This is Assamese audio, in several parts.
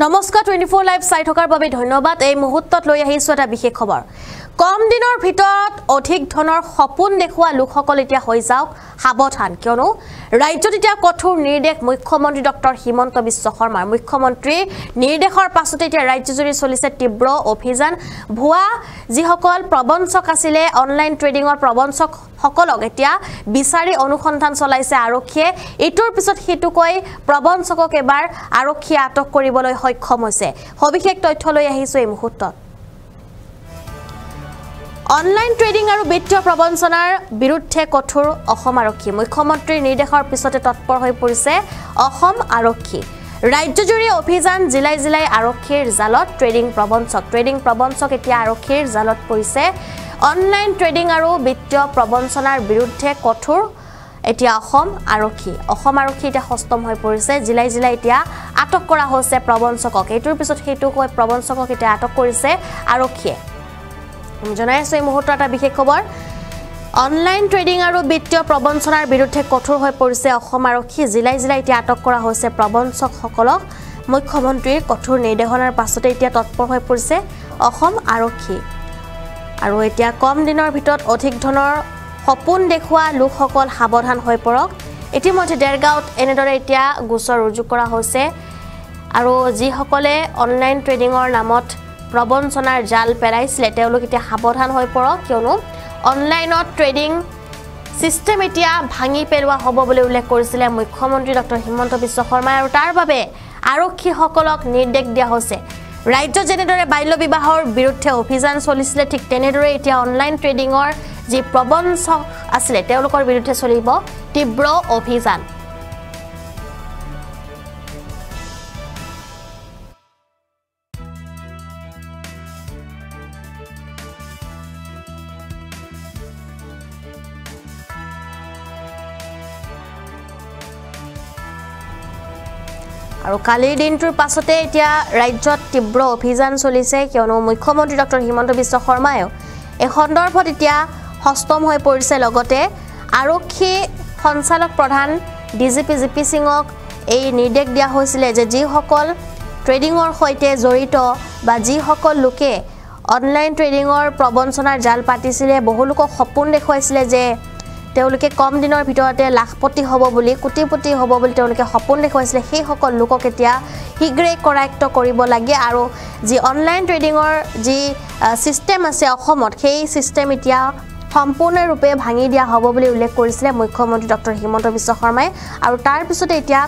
নমস্কাৰ 24 লাইভ চাই থকাৰ বাবে ধন্যবাদ এই মুহূৰ্তত লৈ আহিছো এটা বিশেষ খবৰ কম দিনৰ ভিতৰত অধিক ধনৰ সপোন দেখুৱা লোকসকল এতিয়া হৈ যাওক সাৱধান কিয়নো ৰাজ্যত এতিয়া কঠোৰ নিৰ্দেশ মুখ্যমন্ত্ৰী ডক্টৰ হিমন্ত বিশ্ব শৰ্মাৰ মুখ্যমন্ত্ৰী নিৰ্দেশৰ পাছতে এতিয়া ৰাজ্যজুৰি চলিছে তীব্ৰ অভিযান ভুৱা যিসকল প্ৰবঞ্চক আছিল অনলাইন ট্ৰেডিংৰ প্ৰবঞ্চক সকলক এতিয়া বিচাৰি অনুসন্ধান চলাইছে আৰক্ষীয়ে এটোৰ পিছত হেতুকৈ প্ৰবঞ্চকক এবাৰ আৰক্ষী আটক কৰিবলৈ সক্ষম হৈছে সবিশেষ তথ্য লৈ আহিছো এই মুহূৰ্তত অনলাইন ট্ৰেডিং আৰু বিত্তীয় প্ৰবঞ্চনাৰ বিৰুদ্ধে কঠোৰ অসম আৰক্ষী মুখ্যমন্ত্ৰীৰ নিৰ্দেশৰ পিছতে তৎপৰ হৈ পৰিছে অসম আৰক্ষী ৰাজ্যজুৰি অভিযান জিলাই জিলাই আৰক্ষীৰ জালত ট্ৰেডিং প্ৰবঞ্চক এতিয়া আৰক্ষীৰ জালত পৰিছে অনলাইন ট্ৰেডিং আৰু বিত্তীয় প্ৰবঞ্চনাৰ বিৰুদ্ধে কঠোৰ এতিয়া অসম আৰক্ষী এতিয়া হস্তম হৈ পৰিছে জিলাই জিলাই এতিয়া আটক কৰা হৈছে প্ৰবঞ্চকক এটোৰ পিছত হেতু কৈ প্ৰবঞ্চকক এতিয়া আটক কৰিছে আৰক্ষীয়ে জনাইছো এই মুহূৰ্তত এটা বিশেষ খবৰ অনলাইন ট্ৰেডিং আৰু বিত্তীয় প্ৰবঞ্চনাৰ বিৰুদ্ধে কঠোৰ হৈ পৰিছে অসম আৰক্ষী জিলাই জিলাই এতিয়া আটক কৰা হৈছে প্ৰবঞ্চকসকলক মুখ্যমন্ত্ৰীৰ কঠোৰ নিৰ্দেশনাৰ পাছতে এতিয়া তৎপৰ হৈ পৰিছে অসম আৰক্ষী আৰু এতিয়া কম দিনৰ ভিতৰত অধিক ধনৰ সপোন দেখুৱা লোকসকল সাৱধান হৈ পৰক ইতিমধ্যে দেৰগাঁৱত এনেদৰে এতিয়া গোচৰ ৰুজু কৰা হৈছে আৰু যিসকলে অনলাইন ট্ৰেডিংৰ নামত প্ৰবঞ্চনাৰ জাল পেলাইছিলে তেওঁলোক এতিয়া সাৱধান হৈ পৰক কিয়নো অনলাইনত ট্ৰেডিং সিস্টেম এতিয়া ভাঙি পেলোৱা হ'ব বুলি উল্লেখ কৰিছিলে মুখ্যমন্ত্ৰী ডক্টৰ হিমন্ত বিশ্ব শৰ্মাই আৰু তাৰ বাবে আৰক্ষীসকলক নিৰ্দেশ দিয়া হৈছে ৰাজ্য যেনেদৰে বাল্য বিবাহৰ বিৰুদ্ধে অভিযান চলিছিলে ঠিক তেনেদৰে এতিয়া অনলাইন ট্ৰেডিংৰ যি প্ৰবঞ্চক আছিল তেওঁলোকৰ বিৰুদ্ধে চলিব তীব্ৰ অভিযান আৰু কালিৰ দিনটোৰ পাছতে এতিয়া ৰাজ্যত তীব্ৰ অভিযান চলিছে কিয়নো মুখ্যমন্ত্ৰী ডক্টৰ হিমন্ত বিশ্ব শৰ্মায়ো এই সন্দৰ্ভত এতিয়া হস্তম হৈ পৰিছে লগতে আৰক্ষী সঞ্চালক প্ৰধান ডিজিপি জিপি সিঙক এই নিৰ্দেশ দিয়া হৈছিল যে যিসকল ট্ৰেডিংৰ সৈতে জড়িত বা যিসকল লোকে অনলাইন ট্ৰেডিংৰ প্ৰবঞ্চনাৰ জাল পাতিছিলে বহু লোকক সপোন দেখুৱাইছিলে যে তেওঁলোকে কম দিনৰ ভিতৰতে লাখপতি হ'ব বুলি কোটিপতি হ'ব বুলি তেওঁলোকে সপোন দেখুৱাইছিলে সেই সকল লোকক এতিয়া শীঘ্ৰে কৰায়ত্ব কৰিব লাগে আৰু যি অনলাইন ট্ৰেডিংৰ যি সিস্টেম আছে অসমত সেই সিস্টেম এতিয়া সম্পূৰ্ণৰূপে ভাঙি দিয়া হ'ব বুলি উল্লেখ কৰিছিলে মুখ্যমন্ত্ৰী ডক্টৰ হিমন্ত বিশ্ব শৰ্মাই আৰু তাৰ পিছতে এতিয়া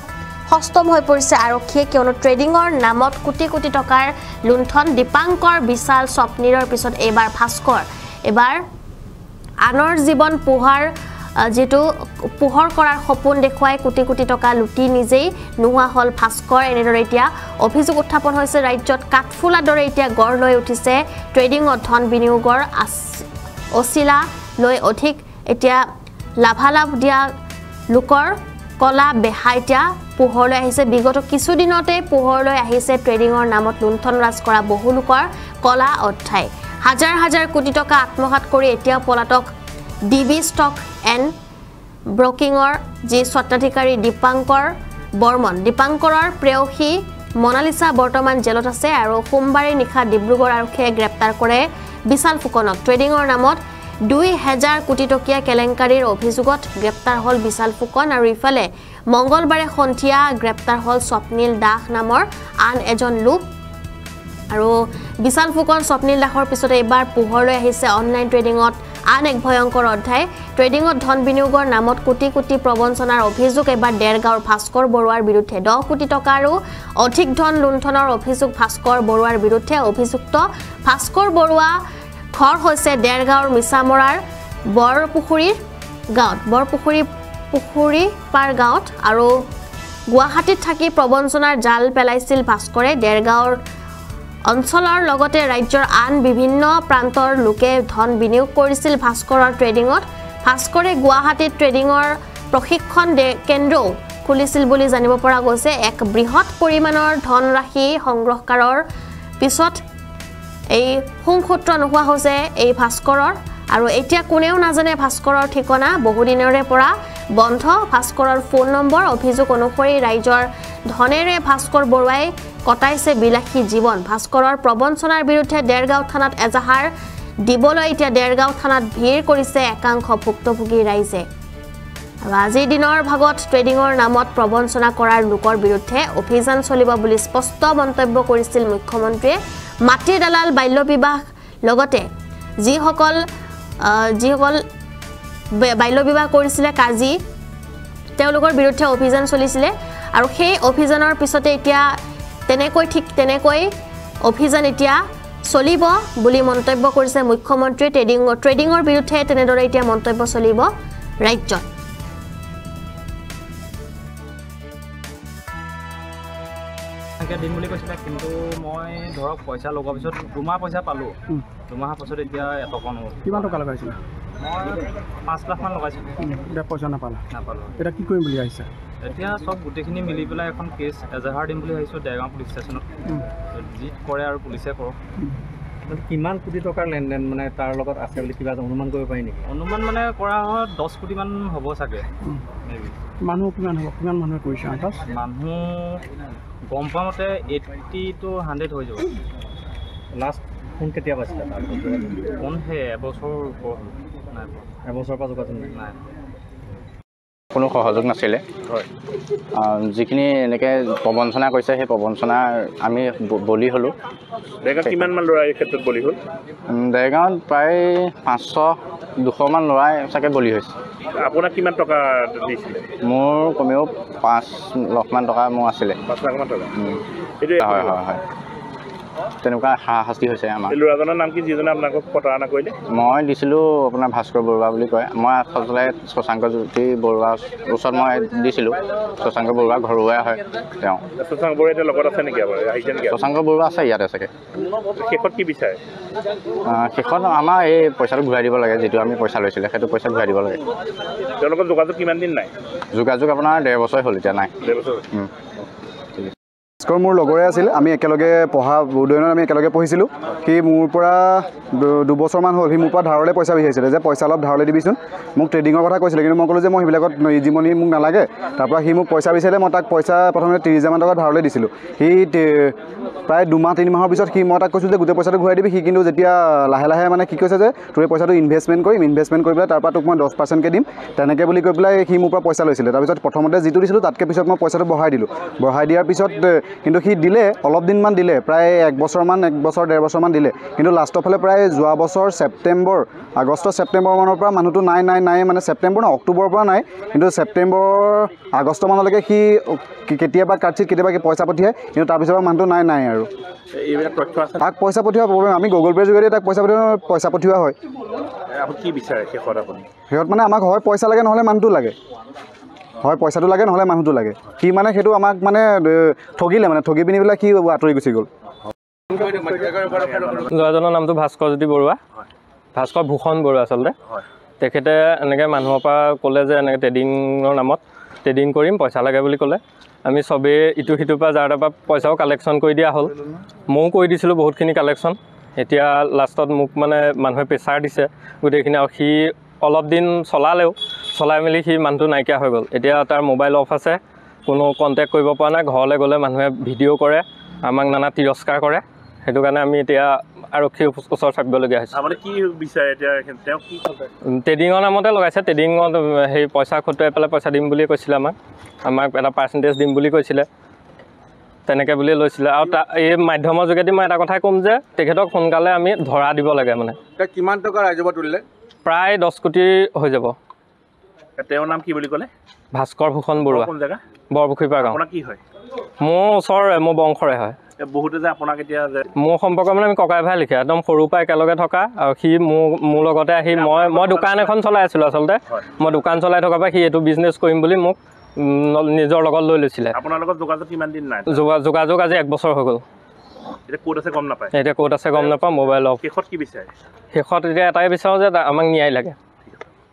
হস্তম হৈ পৰিছে আৰক্ষীয়ে কিয়নো ট্ৰেডিংৰ নামত কোটি কোটি টকাৰ লুণ্ঠন দীপাংকৰ বিশাল স্বপ্নিৰৰ পিছত এইবাৰ ভাস্কৰ এবাৰ আনৰ জীৱন যেটো পোহৰ কৰাৰ সপোন দেখুৱাই কোটি কোটি টকা লুটি নিজেই নোহোৱা হল ভাস্কৰ এনেদৰে এতিয়া অভিযোগ উত্থাপন হৈছে ৰাজ্যত কাঠফুলা দৰে এতিয়া গড় লৈ উঠিছে ট্ৰেডিংত ধন বিনিয়োগৰ অচিলা লৈ অধিক এতিয়া লাভালাভ দিয়া লোকৰ কলা বেহাইতিয়া পোহৰলৈ আহিছে বিগত কিছুদিনতে পোহৰলৈ আহিছে ট্ৰেডিংৰ নামত লুণ্ঠন ৰাজ কৰা বহু লোকৰ কলা অধ্যায় হাজাৰ হাজাৰ কোটি টকা আত্মসাৎ কৰি এতিয়া পলাতক ডিবি ষ্টক এণ্ড ব্ৰকিঙৰ যি স্বত্বাধিকাৰী দীপাংকৰৰ প্ৰেয়সী মনালিসা বৰ্তমান জেলত আছে আৰু সোমবাৰে নিশা ডিব্ৰুগড় আৰক্ষীয়ে গ্ৰেপ্তাৰ কৰে বিশাল ফুকনক ট্ৰেডিংৰ নামত 2000 কোটি টকীয়া কেলেংকাৰীৰ অভিযোগত গ্ৰেপ্তাৰ হল বিশাল ফুকন আৰু ইফালে মঙ্গলবাৰে সন্ধিয়া গ্ৰেপ্তাৰ হল স্বপ্নিল দাস নামৰ আন এজন লোক আৰু বিশাল ফুকন স্বপ্নিল দাসৰ পিছতে এবাৰ পোহৰলৈ আহিছে অনলাইন ট্ৰেডিংত আন এক ভয়ংকৰ অধ্যায় ট্ৰেডিংত ধন বিনিয়োগৰ নামত কোটি কোটি প্ৰবঞ্চনাৰ অভিযোগ এবাৰ দেৰগাঁৱৰ ভাস্কৰ বৰুৱাৰ বিৰুদ্ধে 10 কোটি টকা আৰু অধিক ধন লুণ্ঠনৰ অভিযোগ ভাস্কৰ বৰুৱাৰ বিৰুদ্ধে অভিযুক্ত ভাস্কৰ বৰুৱা ঘৰ হৈছে দেৰগাঁৱৰ মিছামৰাৰ বৰপুখুৰী পাৰ গাঁৱত আৰু গুৱাহাটীত থাকি প্ৰবঞ্চনাৰ জাল পেলাইছিল ভাস্কৰে দেৰগাঁৱৰ অঞ্চলৰ লগতে ৰাজ্যৰ আন বিভিন্ন প্ৰান্তৰ লোকে ধন বিনিয়োগ কৰিছিল ভাস্কৰৰ ট্ৰেডিংত ভাস্কৰে গুৱাহাটীত ট্ৰেডিংৰ প্ৰশিক্ষণ কেন্দ্ৰও খুলিছিল বুলি জানিব পৰা গৈছে এক বৃহৎ পৰিমাণৰ ধনৰাশি সংগ্ৰহকাৰৰ পিছত এই সংসূত্ৰ নোহোৱা হৈছে এই ভাস্কৰৰ আৰু এতিয়া কোনেও নাজানে ভাস্কৰৰ ঠিকনা বহুদিনৰে পৰা বন্ধ ভাস্কৰৰ ফোন নম্বৰ অভিযোগ অনুসৰি ৰাইজৰ ধনেৰে ভাস্কৰ বৰুৱাই কটাইছে বিলাসী জীৱন ভাস্কৰৰ প্ৰবঞ্চনাৰ বিৰুদ্ধে দেৰগাঁও থানাত এজাহাৰ দিবলৈ এতিয়া দেৰগাঁও থানাত ভিৰ কৰিছে একাংশ ভুক্তভোগী ৰাইজে আৰু আজিৰ দিনৰ ভাগত ট্ৰেডিঙৰ নামত প্ৰবঞ্চনা কৰাৰ লোকৰ বিৰুদ্ধে অভিযান চলিব বুলি স্পষ্ট মন্তব্য কৰিছিল মুখ্যমন্ত্ৰীয়ে মাটিৰ দালাল বাল্য বিবাহ লগতে যিসকল বাল্য বিবাহ কৰিছিলে কাজী তেওঁলোকৰ বিৰুদ্ধে অভিযান চলিছিলে আৰু সেই অভিযানৰ পিছতে এতিয়া তেনেকৈ অভিযান এতিয়া চলিব বুলি মন্তব্য কৰিছে মুখ্যমন্ত্ৰী ট্ৰেডিঙৰ বিৰুদ্ধে তেনেদৰে এতিয়া মন্তব্য চলিব ৰাজ্যত দিম বুলি কৈছিলে কিন্তু মই ধৰক পইচা লগোৱাৰ পিছত 2 মাহ পইচা পালোঁ 2 মাহৰ পাছত এতিয়া এটকা নহ'ল কিমান টকা লগাইছিল মই 5 লাখ মান লগাইছিলোঁ এতিয়া পইচা নাপালোঁ এতিয়া কি কৰিম বুলি আহিছে এতিয়া চব গোটেইখিনি মিলি পেলাই এখন কেছ এজাহাৰ দিম বুলি ভাবিছোঁ দেৰগাঁও পুলিচ ষ্টেচনত যি কৰে আৰু পুলিচে কৰক কিমান কোটি টকাৰ লেনদেন মানে তাৰ লগত আছে বুলি কিবা অনুমান কৰিব পাৰি নেকি অনুমান মানে কৰা হয় 10 কোটিমান হ'ব চাগে মানুহ কিমান হ'ব কিমান মানুহে কৰিছে মানুহ গম পোৱা মতে 80 to 100 হৈ যাব লাষ্ট ফোন কেতিয়া পাইছিলে ফোন সেই এবছৰৰ ওপৰত নাই এবছৰৰ পৰা যোগাযোগ নাই কোনো সহযোগ নাছিলে যিখিনি এনেকৈ প্ৰবঞ্চনা কৰিছে সেই প্ৰবঞ্চনাৰ আমি বলি হ'লোঁ দেৰগাঁৱত কিমান মান ল'ৰা এই ক্ষেত্ৰত বলি হ'ল দেৰগাঁৱত প্ৰায় 500-200 মান ল'ৰাই চাগে বলি হৈছে আপোনাক কিমান টকা দিছিলে মোৰ কমেও 5 লাখ মান টকা মোৰ আছিলে 5 লাখ মান টকা হয় তেনেকুৱা হাৰাশাস্তি হৈছে আমাৰ ল'ৰাজনৰ নাম কি যিজনে আপোনালোকক প্ৰতাৰণা কৰিলে মই দিছিলোঁ আপোনাৰ ভাস্কৰ বৰুৱা বুলি কয় মই আচলতে শশাংক জ্যোতি বৰুৱাৰ ওচৰত মই দিছিলোঁ শশাংক বৰুৱা ঘৰুৱা হয় তেওঁ শশাংক বৰুৱা এতিয়া লগত আছে নেকি আহিছে নেকি শশাংক বৰুৱা আছে ইয়াতে চাগে শেষত কি বিচাৰে শেষত আমাৰ এই পইচাটো ঘূৰাই দিব লাগে যিটো আমি পইচা লৈছিলে সেইটো পইচা ঘূৰাই দিব লাগে তেওঁলোকৰ যোগাযোগ কিমান দিন নাই যোগাযোগ আপোনাৰ 1.5 বছৰ হ'ল এতিয়া নাই 1.5 বছৰ ভাস্কৰ মোৰ লগৰে আছিল আমি একেলগে পঢ়া উদয়নত আমি একেলগে পঢ়িছিলোঁ সি মোৰ পৰা 2 বছৰমান হ'ল সি মোৰ পৰা ধাৰলৈ পইচা বিচাৰিছিলে যে পইচা অলপ ধাৰলৈ দিবিচোন মোক ট্ৰেডিঙৰ কথা কৈছিলে কিন্তু মই ক'লোঁ যে মই সেইবিলাকত ইজি মানি মোক নালাগে তাৰপৰা সি মোক পইচা বিচাৰিলে মই তাক পইচা প্ৰথমতে 30,000 মান টকা ধাৰলৈ দিছিলোঁ সি প্ৰায় 2 মাহ 3 মাহৰ পিছত মই তাক কৈছোঁ যে গোটেই পইচাটো ঘূৰাই দিবি সি কিন্তু যেতিয়া লাহে মানে কি কৈছে যে তোৰ এই পইচাটো ইনভেষ্টমেণ্ট কৰি পেলাই তাৰপৰা তোক মই 10%কৈ দিম তেনেকৈ বুলি কৈ পেলাই সি মোৰ পৰা পইচা লৈছিলে তাৰপিছত প্ৰথমতে যিটো দিছিলোঁ তাতকৈ পিছত মই পইচাটো বঢ়াই দিয়াৰ পিছত কিন্তু সি দিলে অলপ দিনমান দিলে প্ৰায় 1 বছৰ 1.5 বছৰমান দিলে কিন্তু লাষ্টৰ ফালে প্ৰায় যোৱা বছৰ আগষ্ট ছেপ্টেম্বৰ মানৰ পৰা মানুহটো নাই মানে ছেপ্টেম্বৰ অক্টোবৰৰ পৰা নাই কিন্তু ছেপ্টেম্বৰ আগষ্ট মানলৈকে সি কেতিয়াবা কাটচিত কেতিয়াবা পইচা পঠিয়ায় কিন্তু তাৰপিছৰ পৰা মানুহটো নাই আৰু এইবিলাক তথ্য আছে তাক পইচা পঠিওৱা প্ৰব্লেম আমি গুগল পে'ৰ যোগেদি তাক পইচা পঠিওৱা হয় আপুনি কি বিচাৰে শেষত আপুনি শেষত মানে আমাক হয় পইচা লাগে নহ'লে মানুহটো লাগে হয় পইচাটো লাগে নহ'লে মানুহটো লাগে সি মানে সেইটো আমাক মানে ঠগি পিনি পেলাই সি আঁতৰি গুচি গ'ল ল'ৰাজনৰ নামটো ভাস্কৰ জ্যোতি বৰুৱা ভাস্কৰ ভূষণ বৰুৱা আচলতে তেখেতে এনেকৈ মানুহৰ পৰা ক'লে যে এনেকৈ ট্ৰেডিঙৰ নামত ট্ৰেডিং কৰিম পইচা লাগে বুলি ক'লে আমি চবেই ইটো সিটোৰ পৰা যাৰ তাৰপৰা পইচাও কালেকশ্যন কৰি দিয়া হ'ল ময়ো কৰি দিছিলোঁ বহুতখিনি কালেকশ্যন এতিয়া লাষ্টত মোক মানে মানুহে প্ৰেছাৰ দিছে গোটেইখিনি আৰু সি অলপ দিন চলাই মেলি সি মানুহটো নাইকিয়া হৈ গ'ল এতিয়া তাৰ মোবাইল অফ আছে কোনো কণ্টেক্ট কৰিব পৰা নাই ঘৰলৈ গ'লে মানুহে ভিডিঅ' কৰে আমাক নানা তিৰস্কাৰ কৰে সেইটো কাৰণে আমি এতিয়া আৰক্ষীৰ ওচৰত থাকিবলগীয়া হৈছে আপুনি কি বিচাৰে এতিয়া তেওঁ কি ট্ৰেডিঙৰ নামতে লগাইছে ট্ৰেডিঙত সেই পইচা খটুৱাই পেলাই পইচা দিম বুলি কৈছিলে আমাক এটা পাৰ্চেণ্টেজ দিম বুলি কৈছিলে তেনেকৈ বুলি লৈছিলে আৰু এই মাধ্যমৰ যোগেদি মই এটা কথাই ক'ম যে তেখেতক সোনকালে আমি ধৰা দিব লাগে মানে কিমান টকা ৰাইজৰ পৰা তুলিলে প্ৰায় 10 কোটি হৈ যাব তেওঁৰ নাম কি বুলি ক'লে ভাস্কৰ ভূষণ বৰুৱা কোন জেগা বৰপুখুৰীপাৰ গাঁও আপোনাৰ কি হয় মোৰ ওচৰৰে মোৰ বংশৰে হয় বহুতে যে আপোনাক এতিয়া যে মোৰ সম্পৰ্ক মানে আমি ককাই ভাই লিখে একদম সৰুৰ পৰা একেলগে থকা আৰু সি মোৰ লগতে আহি মই দোকান এখন চলাই আছিলোঁ আচলতে মই দোকান চলাই থকাৰ পৰা সি এইটো বিজনেছ কৰিম বুলি মোক নিজৰ লগত লৈ লৈছিলে আপোনাৰ লগত যোগাযোগ কিমান দিন নাই যোগাযোগ আজি 1 বছৰ হৈ গ'ল এতিয়া ক'ত আছে গম নাপায় এতিয়া ক'ত আছে গম নাপাওঁ মোবাইল অফ শেষত কি বিচাৰে শেষত এতিয়া এটাই বিচাৰোঁ যে আমাক ন্যায় লাগে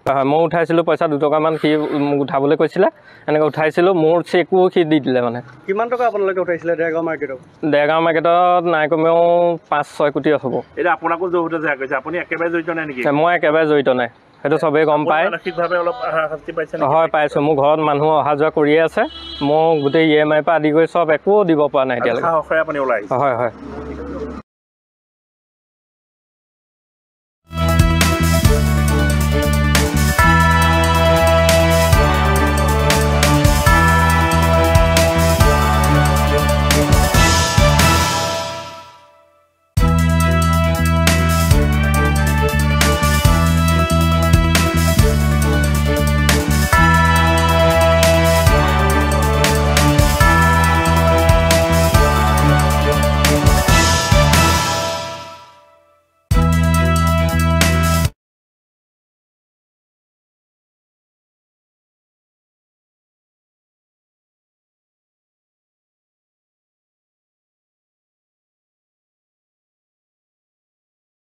হয় মই উঠাইছিলোঁ পইচা 2 টকামান সি মোক উঠাবলৈ কৈছিলে এনেকৈ উঠাইছিলোঁ মোৰ চেকো সি দি দিলে মানে কিমান টকা আপোনালোকে উঠাইছিলে দেৰগাঁও মাৰ্কেটত নাই কমেও 5-6 কোটি হ'ব এতিয়া আপোনাকো জড়িত যে কৈছে আপুনি একেবাৰে জড়িত নাই নেকি মই একেবাৰে জড়িত নাই সেইটো চবেই গম পায়। মানসিকভাৱে অলপ হাৰাশাস্তি পাইছে নেকি? হয় পাইছোঁ। মোৰ ঘৰত মানুহ অহা যোৱা কৰিয়ে আছে। মোৰ গোটেই EMI পৰা আদি কৰি চব একো দিব পৰা নাই এতিয়ালৈকে। সাহসেৰে আপুনি ওলাই আহিছে। হয় হয়